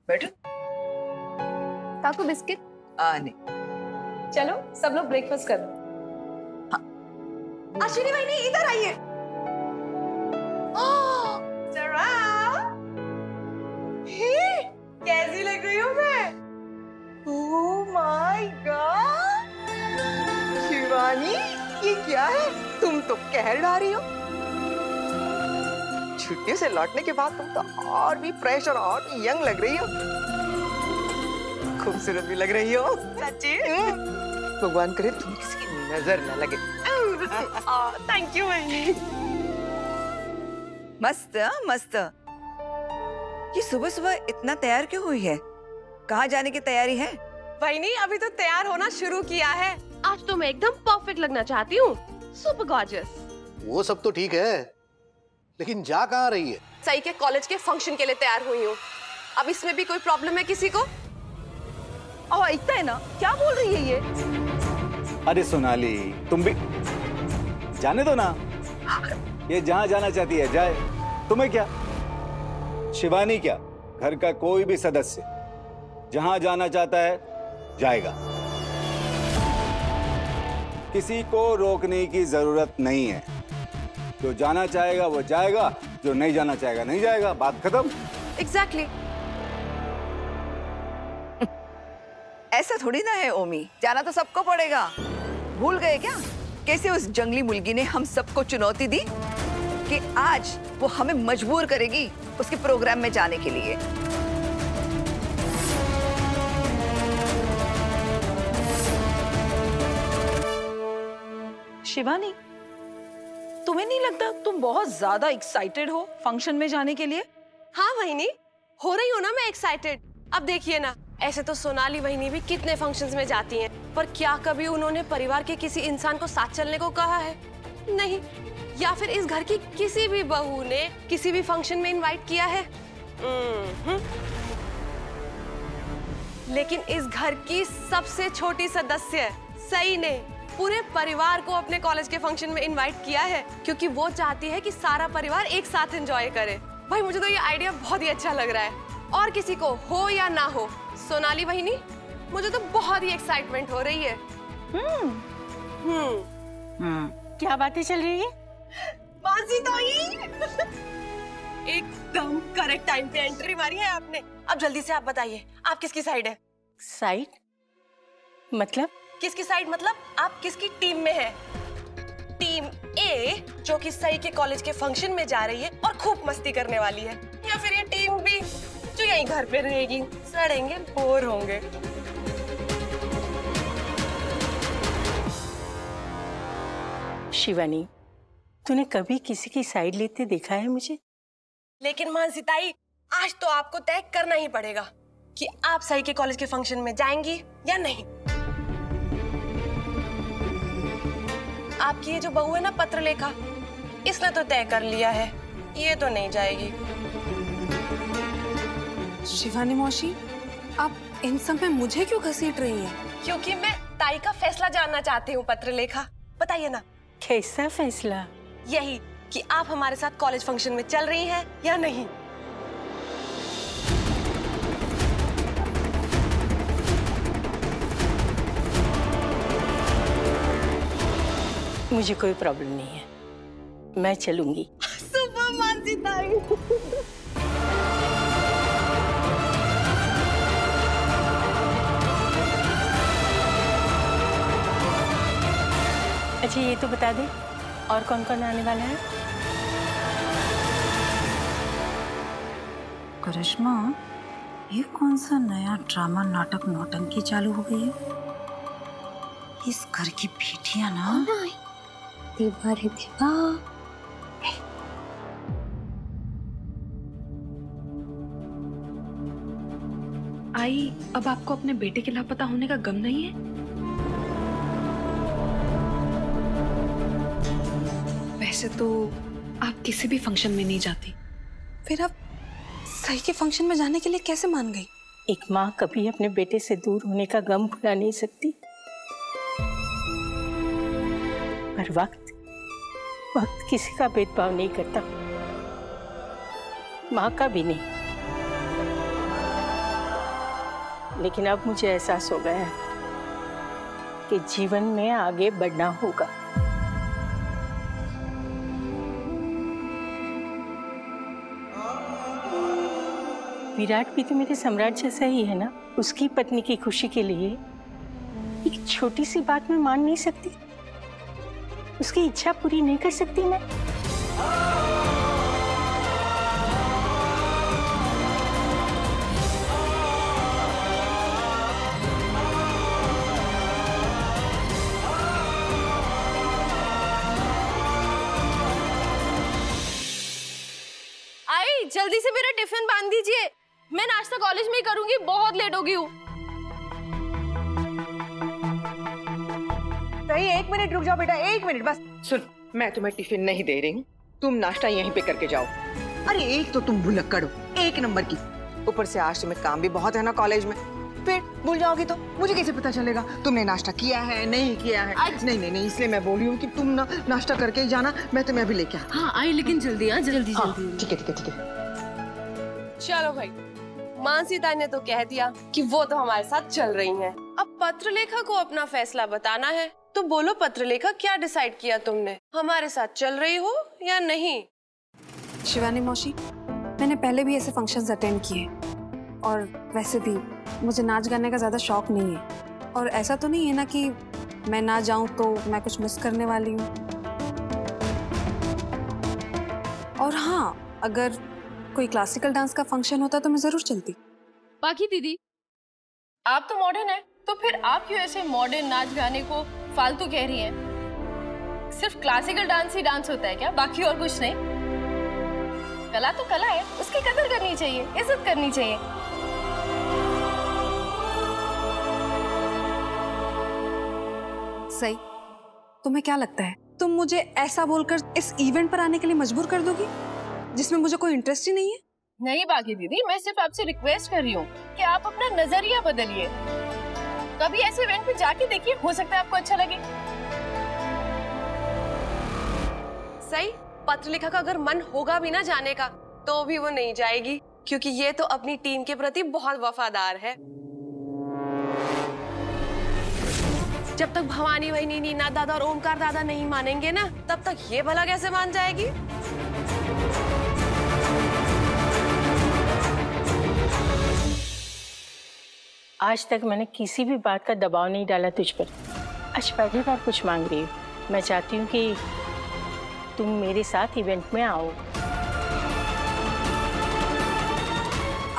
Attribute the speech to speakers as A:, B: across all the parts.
A: बैठो।
B: काकू बिस्किट?
A: नहीं।
B: चलो सब लोग ब्रेकफास्ट करो।
A: हाँ।
B: अश्विनी बहनी इधर आइए। जरा कैसी लग रही हूँ मैं? ओह माय गॉड शिवानी, ये क्या है? तुम तो कहर ढा रही हो। छुट्टी से लौटने के बाद तुम तो और भी फ्रेश और और भी यंग लग रही हो। खूबसूरत भी लग रही हो। सच्ची? भगवान करे तुम किसी की नजर न लगे। थैंक यू बहनी।
A: मस्त मस्त। ये सुबह सुबह इतना तैयार क्यों हुई है? कहाँ जाने की तैयारी है?
B: बहनी अभी तो तैयार होना शुरू किया है। आज तो मैं एकदम परफेक्ट लगना चाहती हूँ। Super gorgeous.
C: वो सब तो ठीक है, लेकिन जा कहाँ रही है?
B: सही के कॉलेज के फंक्शन के लिए तैयार हुई हूँ। अब इसमें भी कोई प्रॉब्लम है किसी को? और इतना है ना, क्या बोल रही है ये?
D: अरे सोनाली, तुम भी जाने दो ना। ये जहाँ जाना चाहती है जाए, तुम्हें क्या? शिवानी क्या, घर का कोई भी सदस्य जहाँ जाना चाहता है जाएगा। किसी को रोकने की जरूरत नहीं है। जो जाना चाहेगा वो जाएगा, जो नहीं जाना चाहेगा नहीं जाएगा। बात खत्म।
B: एग्जैक्टली।
A: ऐसा थोड़ी ना है ओमी, जाना तो सबको पड़ेगा। भूल गए क्या कैसे उस जंगली मुर्गी ने हम सबको चुनौती दी कि आज वो हमें मजबूर करेगी उसके प्रोग्राम में जाने के लिए।
E: शिवानी, तुम्हें नहीं लगता तुम बहुत ज्यादा एक्साइटेड हो फंक्शन में जाने के लिए?
B: हाँ वहीनी, हो रही हूँ ना मैं एक्साइटेड। अब देखिए ना, ऐसे तो सोनाली वहीनी भी कितने फंक्शंस में जाती हैं, पर क्या कभी उन्होंने परिवार के किसी इंसान को साथ चलने को कहा है? नहीं। या फिर इस घर की किसी भी बहू ने किसी भी फंक्शन में इनवाइट किया है? लेकिन इस घर की सबसे छोटी सदस्य सई ने पूरे परिवार को अपने कॉलेज के फंक्शन में इनवाइट किया है, क्योंकि वो चाहती है कि सारा परिवार एक साथ एंजॉय करे। भाई मुझे तो ये आइडिया बहुत ही अच्छा लग रहा है। और किसी को हो या ना हो, सोनाली वहीनी, मुझे तो बहुत ही एक्साइटमेंट हो रही है।
F: क्या बातें चल रही है?
B: मासी ताई एकदम करेक्ट टाइम पे एंट्री मारी है आपने। अब जल्दी से आप बताइए, आप किसकी साइड है?
F: साइड मतलब?
B: किसकी साइड मतलब आप किसकी टीम में है? टीम ए जो कि सई के कॉलेज के फंक्शन में जा रही है और खूब मस्ती करने वाली है, या फिर ये टीम बी जो यहीं घर पे रहेगी, सड़ेंगे, बोर होंगे?
F: शिवानी, तूने कभी किसी की साइड लेते देखा है मुझे?
B: लेकिन मानसी ताई, आज तो आपको तय करना ही पड़ेगा कि आप सई के कॉलेज के फंक्शन में जाएंगी या नहीं। आपकी ये जो बहू है ना पत्रलेखा, इसने तो तय कर लिया है, ये तो नहीं जाएगी।
G: शिवानी मौसी, आप इन सब में मुझे क्यों घसीट रही हैं?
B: क्योंकि मैं ताई का फैसला जानना चाहती हूँ पत्रलेखा। बताइए ना।
F: कैसा फैसला?
B: यही कि आप हमारे साथ कॉलेज फंक्शन में चल रही हैं या नहीं।
F: मुझे कोई प्रॉब्लम नहीं है, मैं चलूंगी।
B: सुपर मानसी ताई।
F: अच्छा ये तो बता दे, और कौन कौन आने वाला है?
G: करिश्मा, ये कौन सा नया ड्रामा नाटक नौटंकी चालू हो गई है? इस घर की बेटियां ना दिवा रे दिवा।
H: आई, अब आपको अपने बेटे के लापता होने का गम नहीं है? वैसे तो आप किसी भी फंक्शन में नहीं जाती।
G: फिर आप सही के फंक्शन में जाने के लिए कैसे मान गई?
F: एक माँ कभी अपने बेटे से दूर होने का गम भुला नहीं सकती, पर वक्त किसी का भेदभाव नहीं करता, माँ का भी नहीं। लेकिन अब मुझे एहसास हो गया है कि जीवन में आगे बढ़ना होगा। विराट भी तो मेरे सम्राट जैसा ही है ना। उसकी पत्नी की खुशी के लिए एक छोटी सी बात मैं मान नहीं सकती, उसकी इच्छा पूरी नहीं कर सकती मैं।
B: आई जल्दी से मेरा टिफिन बांध दीजिए, मैं नाश्ता कॉलेज में ही करूंगी, बहुत लेट हो गई हूँ।
I: सही, 1 मिनट रुक जाओ बेटा, 1 मिनट बस। सुन, मैं तुम्हें टिफिन नहीं दे रही हूँ, तुम नाश्ता यहीं पे करके जाओ। अरे एक तो तुम भुलक्कड़ हो, 1 नंबर की, ऊपर से आज तुम्हें काम भी बहुत है ना कॉलेज में, फिर भूल जाओगी तो मुझे कैसे पता चलेगा तुमने नाश्ता किया है नहीं किया है। नहीं, इसलिए मैं बोल रही हूँ कि तुम ना नाश्ता करके ही जाना, मैं तुम्हें अभी लेके आता।
H: हाँ आई, लेकिन जल्दी जल्दी।
I: ठीक है।
B: चलो भाई, मानसी ताई ने तो कह दिया कि वो तो हमारे साथ चल रही हैं। अब पत्रलेखा को अपना फैसला बताना है, तो बोलो पत्रलेखा, क्या डिसाइड किया तुमने? हमारे साथ चल रही हो या नहीं?
J: शिवानी मौसी, मैंने पहले भी ऐसे फंक्शंस अटेंड किए और वैसे भी मुझे नाच गाने का ज़्यादा शौक नहीं है, और ऐसा तो नहीं है ना कि मैं ना जाऊं तो मैं कुछ मिस करने वाली हूँ। और हाँ, अगर कोई क्लासिकल डांस का फंक्शन होता तो मैं ज़रूर चलती।
B: बाकी दीदी, आप तो मॉडर्न है, तो फिर आप क्यों ऐसे मॉडर्न नाच गाने को फालतू कह रही हैं? सिर्फ क्लासिकल डांस ही डांस होता है क्या, बाकी और कुछ नहीं? कला तो कला है, उसकी कदर करनी चाहिए, इज्जत करनी चाहिए।
J: सही, तुम्हें क्या लगता है तुम मुझे ऐसा बोलकर इस इवेंट पर आने के लिए मजबूर कर दोगी जिसमें मुझे कोई इंटरेस्ट ही नहीं है?
B: नहीं बाकी दीदी, मैं सिर्फ आपसे रिक्वेस्ट कर रही हूँ कि आप अपना नजरिया बदलिए, कभी ऐसे इवेंट पे जाके देखिए, हो सकता है आपको अच्छा लगे। सही, पत्रलेखा का अगर मन होगा भी ना जाने का, तो भी वो नहीं जाएगी, क्योंकि ये तो अपनी टीम के प्रति बहुत वफादार है। जब तक भवानी वहिनी, नीना दादा और ओमकार दादा नहीं मानेंगे ना, तब तक ये भला कैसे मान जाएगी?
F: आज तक मैंने किसी भी बात का दबाव नहीं डाला तुझ पर, आज पहली बार कुछ मांग रही हूँ। मैं चाहती हूँ कि तुम मेरे साथ इवेंट में आओ।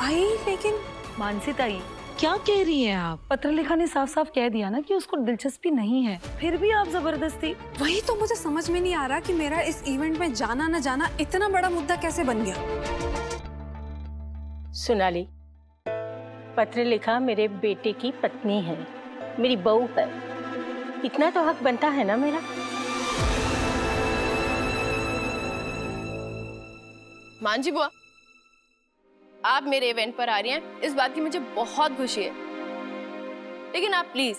J: आई, लेकिन
E: मानसी ताई, क्या कह रही हैं आप? पत्रलेखा ने साफ साफ कह दिया ना कि उसको दिलचस्पी नहीं है, फिर भी आप जबरदस्ती।
J: वही तो मुझे समझ में नहीं आ रहा कि मेरा इस इवेंट में जाना न जाना इतना बड़ा मुद्दा कैसे बन गया।
F: सोनाली, पत्रलेखा मेरे बेटे की पत्नी है, मेरी बहू है, इतना तो हक बनता है ना मेरा।
B: मांझी बुआ, आप मेरे इवेंट पर आ रही हैं, इस बात की मुझे बहुत खुशी है, लेकिन आप प्लीज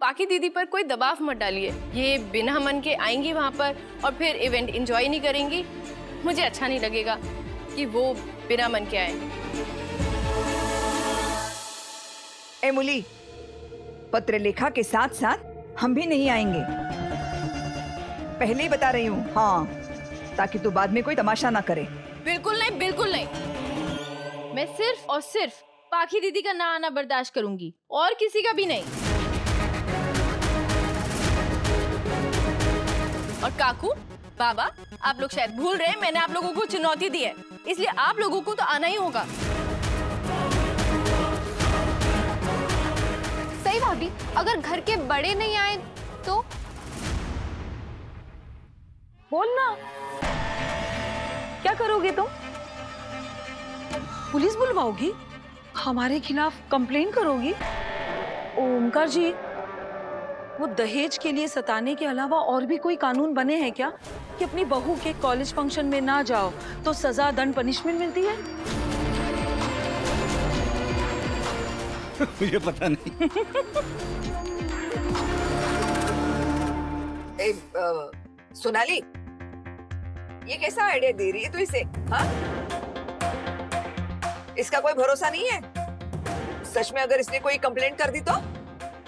B: बाकी दीदी पर कोई दबाव मत डालिए। ये बिना मन के आएंगी वहां पर और फिर इवेंट एंजॉय नहीं करेंगी, मुझे अच्छा नहीं लगेगा कि वो बिना मन के आए।
A: एमुली, पत्रलेखा के साथ साथ हम भी नहीं आएंगे, पहले ही बता रही हूँ। हाँ, ताकि तू बाद में कोई तमाशा ना करे।
B: बिल्कुल नहीं, बिल्कुल नहीं।
K: मैं सिर्फ और सिर्फ पाखी दीदी का ना आना बर्दाश्त करूंगी और किसी का भी नहीं।
B: और काकू, बाबा, आप लोग शायद भूल रहे हैं, मैंने आप लोगों को चुनौती दी है, इसलिए आप लोगों को तो आना ही होगा।
K: सही भाभी, अगर घर के बड़े नहीं आए तो
E: बोलना, क्या करोगे तुम? पुलिस बुलवाओगी? हमारे खिलाफ कंप्लेन करोगी? ओमकार जी, वो दहेज के लिए सताने के अलावा और भी कोई कानून बने हैं क्या कि अपनी बहू के कॉलेज फंक्शन में ना जाओ तो सजा, दंड, पनिशमेंट मिलती है?
D: मुझे पता नहीं।
A: सोनाली, ये कैसा आइडिया दे रही है तू इसे? हाँ, इसका कोई भरोसा नहीं है। सच में अगर इसने कोई कंप्लेंट कर दी तो?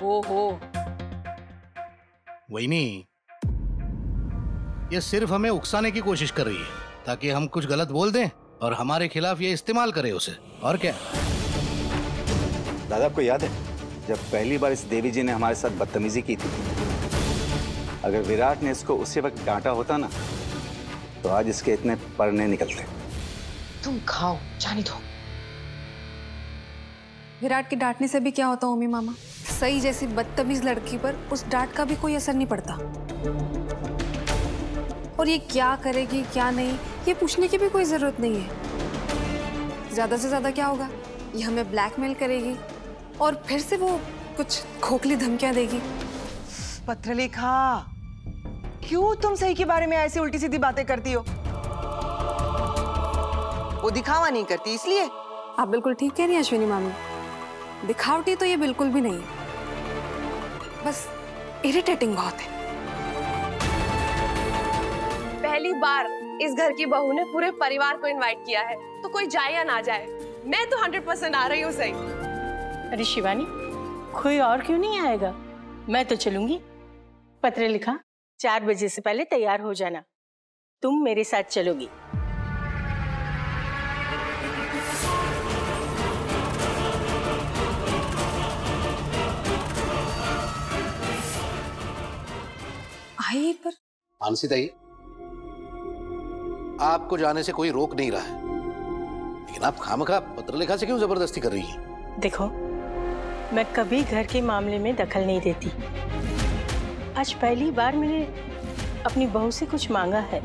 E: हो
C: वही नहीं, ये सिर्फ हमें उकसाने की कोशिश कर रही है ताकि हम कुछ गलत बोल दें और हमारे खिलाफ ये इस्तेमाल करे उसे, और क्या।
D: दादा आपको याद है जब पहली बार इस देवी जी ने हमारे साथ बदतमीजी की थी, अगर विराट ने इसको उसी वक्त डांटा होता ना तो आज इसके इतने पर नहीं निकलते।
I: तुम खाओ, जाने दो।
J: विराट के डांटने से भी क्या होता ओमी मामा, सही जैसी बदतमीज लड़की पर उस डांट का भी कोई असर नहीं पड़ता। और ये क्या करेगी क्या नहीं, ये पूछने की भी कोई जरूरत नहीं है। ज्यादा से ज्यादा क्या होगा, ये हमें ब्लैकमेल करेगी और फिर से वो कुछ खोखली धमकियां देगी।
I: पत्रलेखा, क्यों तुम सही के बारे में ऐसी उल्टी सीधी बातें करती हो? वो दिखावा नहीं करती इसलिए।
J: आप बिल्कुल ठीक कह रही हैं अश्विनी मामी, दिखावटी तो ये बिल्कुल भी नहीं है, बस इरिटेटिंग बहुत है।
B: पहली बार इस घर की बहू ने पूरे परिवार को इनवाइट किया है, तो कोई जाए या ना जाए, मैं तो 100% आ रही हूँ। सही।
F: अरे शिवानी, कोई और क्यों नहीं आएगा? मैं तो चलूंगी। पत्रलेखा, 4 बजे से पहले तैयार हो जाना, तुम मेरे साथ चलोगी।
J: आइए पर।
C: मानसी ताई, आपको जाने से कोई रोक नहीं रहा है, लेकिन आप खामखा पत्रलेखा से क्यों जबरदस्ती कर रही हैं?
F: देखो, मैं कभी घर के मामले में दखल नहीं देती। आज पहली बार मैंने अपनी बहू से कुछ मांगा है।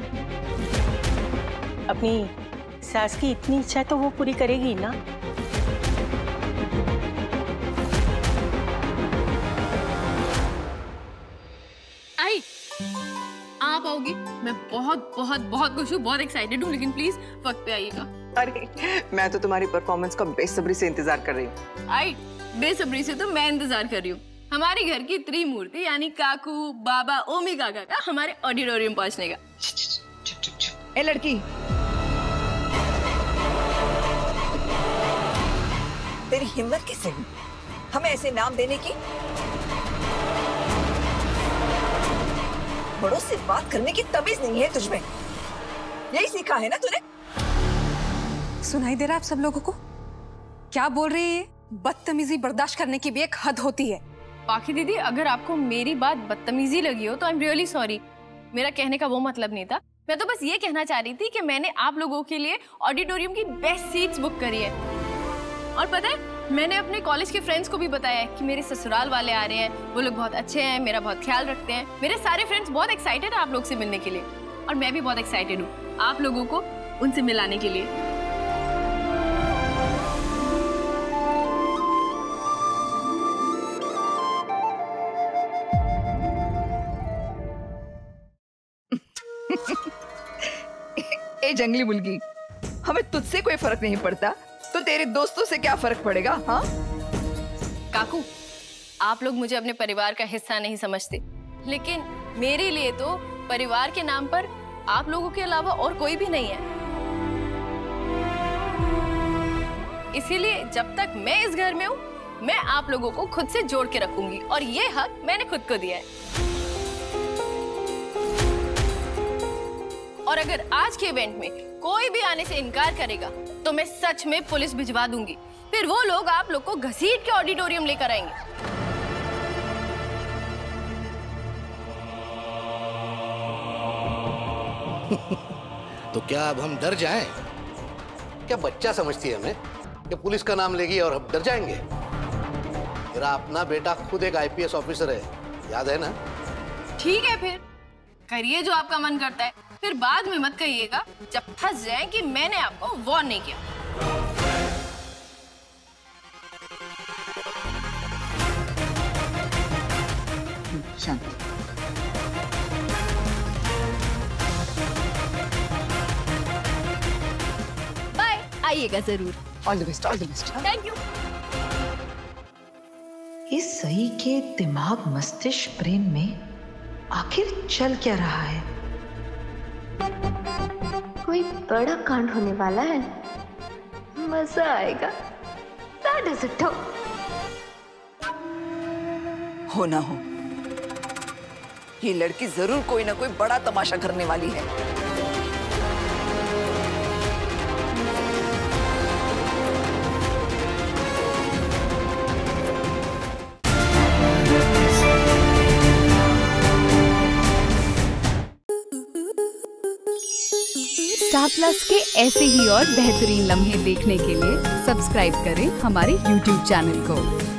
F: अपनी सास की इतनी इच्छा तो वो पूरी करेगी ना।
K: आई, आप आओगी? मैं बहुत बहुत बहुत खुश हूँ, बहुत एक्साइटेड हूँ, लेकिन प्लीज वक्त पे आइएगा।
I: अरे, मैं तो तुम्हारी परफॉर्मेंस का बेसब्री से इंतजार कर रही हूँ।
K: आई, बेसब्री से तो मैं इंतजार कर रही हूँ हमारे घर की त्रिमूर्ति यानी काकू, बाबा, ओमी काका का हमारे ऑडिटोरियम पहुँचने का।
A: ए लड़की, तेरी हिम्मत कैसे हुई हमें ऐसे नाम देने की? बड़ों से बात करने की तमीज नहीं है तुझमें, यही सीखा है ना तूने?
J: सुनाई दे रहा है आप सब लोगों को? क्या बोल रही है? बदतमीजी बर्दाश्त करने की भी एक हद होती है।
K: पाखी दीदी, अगर आपको मेरी बात बदतमीजी लगी हो तो आई एम रियली सॉरी। मेरा कहने का वो मतलब नहीं था। मैं तो बस ये कहना चाह रही थी कि मैंने आप लोगों के लिए ऑडिटोरियम की बेस्ट सीट्स बुक करी है। और पता है, मैंने अपने कॉलेज के फ्रेंड्स को भी बताया है कि मेरे ससुराल वाले आ रहे हैं, वो लोग बहुत अच्छे हैं, मेरा बहुत ख्याल रखते हैं। मेरे सारे फ्रेंड्स बहुत एक्साइटेड हैं आप लोग से मिलने के लिए, और मैं भी बहुत एक्साइटेड हूँ आप लोगों को उनसे मिलाने के लिए।
A: ए जंगली मुर्गी, हमें तुझसे कोई फर्क नहीं पड़ता तो तेरे दोस्तों से क्या फर्क पड़ेगा? हाँ
K: काकू, आप लोग मुझे अपने परिवार का हिस्सा नहीं समझते, लेकिन मेरे लिए तो परिवार के नाम पर आप लोगों के अलावा और कोई भी नहीं है। इसीलिए जब तक मैं इस घर में हूँ, मैं आप लोगों को खुद से जोड़ के रखूंगी, और ये हक मैंने खुद को दिया है। और अगर आज के इवेंट में कोई भी आने से इनकार करेगा तो मैं सच में पुलिस भिजवा दूंगी, फिर वो लोग आप लोग को घसीट के ऑडिटोरियम लेकर आएंगे।
C: तो क्या अब हम डर जाएं? क्या बच्चा समझती है हमें कि पुलिस का नाम लेगी और हम डर जाएंगे? मेरा अपना बेटा खुद एक आईपीएस ऑफिसर है, याद है ना?
K: ठीक है, फिर करिए जो आपका मन करता है, फिर बाद में मत कहिएगा जब फंस जाए कि मैंने आपको वार्न नहीं किया।
I: शांत।
K: बाय, आइएगा जरूर।
I: All the best, all the best.
K: Thank you.
L: इस सही के दिमाग मस्तिष्क ब्रेन में आखिर चल क्या रहा है?
M: कोई बड़ा कांड होने वाला है, मजा आएगा। That is it.
A: हो ना हो, ये लड़की जरूर कोई ना कोई बड़ा तमाशा करने वाली है।
M: स्टार प्लस के ऐसे ही और बेहतरीन लम्हे देखने के लिए सब्सक्राइब करें हमारे YouTube चैनल को।